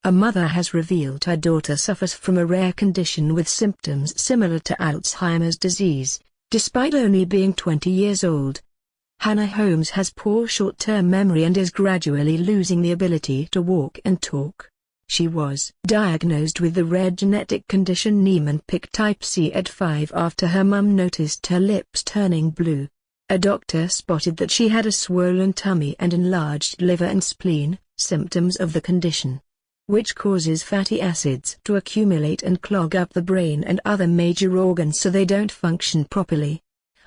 A mother has revealed her daughter suffers from a rare condition with symptoms similar to Alzheimer's disease, despite only being 20 years old. Hannah Holmes has poor short-term memory and is gradually losing the ability to walk and talk. She was diagnosed with the rare genetic condition Niemann Pick Type C at 5 after her mum noticed her lips turning blue. A doctor spotted that she had a swollen tummy and enlarged liver and spleen, symptoms of the condition, which causes fatty acids to accumulate and clog up the brain and other major organs so they don't function properly.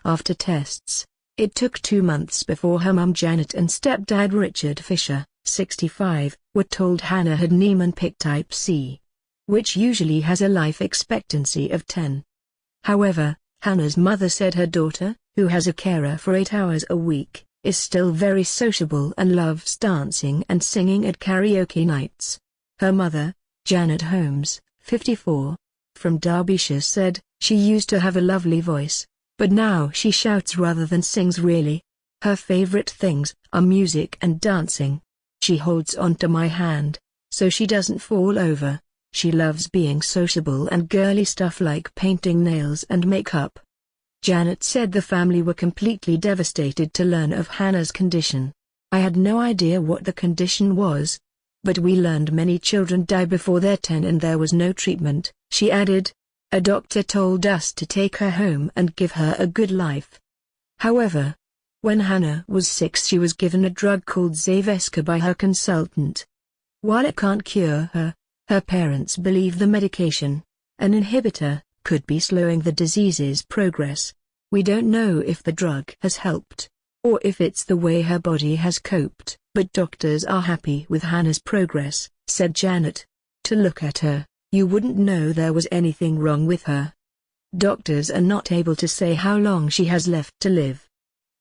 After tests, it took 2 months before her mum Janet and stepdad Richard Fisher, 65, were told Hannah had Niemann Pick Type C, which usually has a life expectancy of 10. However, Hannah's mother said her daughter, who has a carer for 8 hours a week, is still very sociable and loves dancing and singing at karaoke nights. Her mother, Janet Holmes, 54, from Derbyshire said, "She used to have a lovely voice, but now she shouts rather than sings really. Her favorite things are music and dancing. She holds onto my hand, so she doesn't fall over. She loves being sociable and girly stuff like painting nails and makeup." Janet said the family were completely devastated to learn of Hannah's condition. "I had no idea what the condition was, but we learned many children die before they're 10 and there was no treatment," she added. "A doctor told us to take her home and give her a good life." However, when Hannah was 6 she was given a drug called Zavesca by her consultant. While it can't cure her, her parents believe the medication, an inhibitor, could be slowing the disease's progress. "We don't know if the drug has helped, or if it's the way her body has coped, but doctors are happy with Hannah's progress," said Janet. "To look at her, you wouldn't know there was anything wrong with her. Doctors are not able to say how long she has left to live."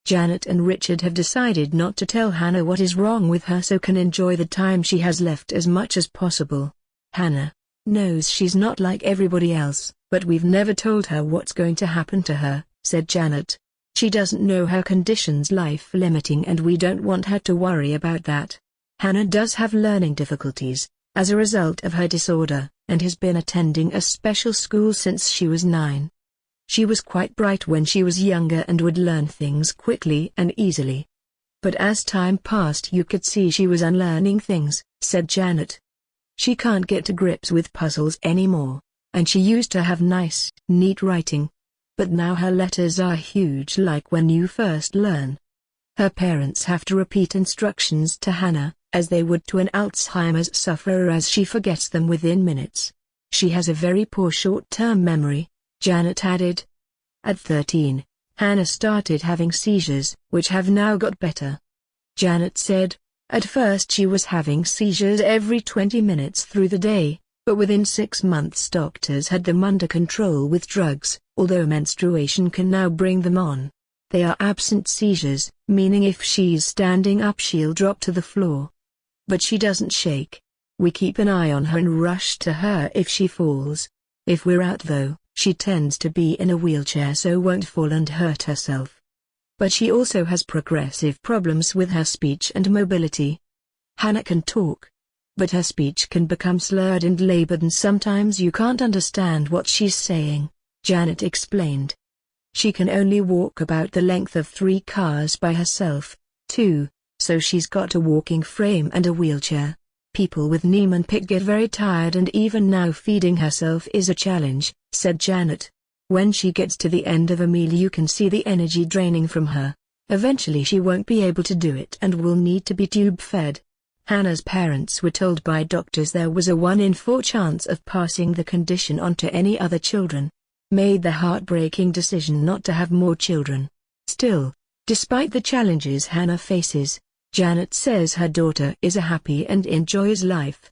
Janet and Richard have decided not to tell Hannah what is wrong with her so can enjoy the time she has left as much as possible. "Hannah knows she's not like everybody else, but we've never told her what's going to happen to her," said Janet. "She doesn't know her condition's life-limiting and we don't want her to worry about that. Hannah does have learning difficulties, as a result of her disorder, and has been attending a special school since she was 9. She was quite bright when she was younger and would learn things quickly and easily. But as time passed you could see she was unlearning things," said Janet. "She can't get to grips with puzzles anymore, and she used to have nice, neat writing. But now her letters are huge like when you first learn." Her parents have to repeat instructions to Hannah, as they would to an Alzheimer's sufferer as she forgets them within minutes. "She has a very poor short-term memory," Janet added. At 13, Hannah started having seizures, which have now got better. Janet said, "At first she was having seizures every 20 minutes through the day, but within 6 months doctors had them under control with drugs, although menstruation can now bring them on. They are absent seizures, meaning if she's standing up she'll drop to the floor. But she doesn't shake. We keep an eye on her and rush to her if she falls. If we're out though, she tends to be in a wheelchair so won't fall and hurt herself. But she also has progressive problems with her speech and mobility. Hannah can talk, but her speech can become slurred and labored and sometimes you can't understand what she's saying," Janet explained. "She can only walk about the length of 3 cars by herself, too, so she's got a walking frame and a wheelchair. People with Niemann Pick get very tired and even now feeding herself is a challenge," said Janet. "When she gets to the end of a meal you can see the energy draining from her. Eventually she won't be able to do it and will need to be tube-fed." Hannah's parents were told by doctors there was a 1 in 4 chance of passing the condition on to any other children. Made the heartbreaking decision not to have more children. Still, despite the challenges Hannah faces, Janet says her daughter is happy and enjoys life.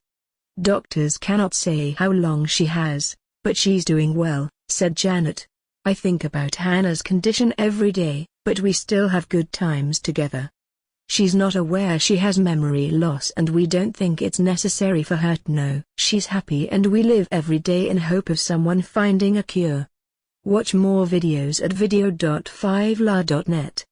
"Doctors cannot say how long she has, but she's doing well," said Janet. "I think about Hannah's condition every day, but we still have good times together. She's not aware she has memory loss and we don't think it's necessary for her to know. She's happy and we live every day in hope of someone finding a cure." Watch more videos at video.5la.net.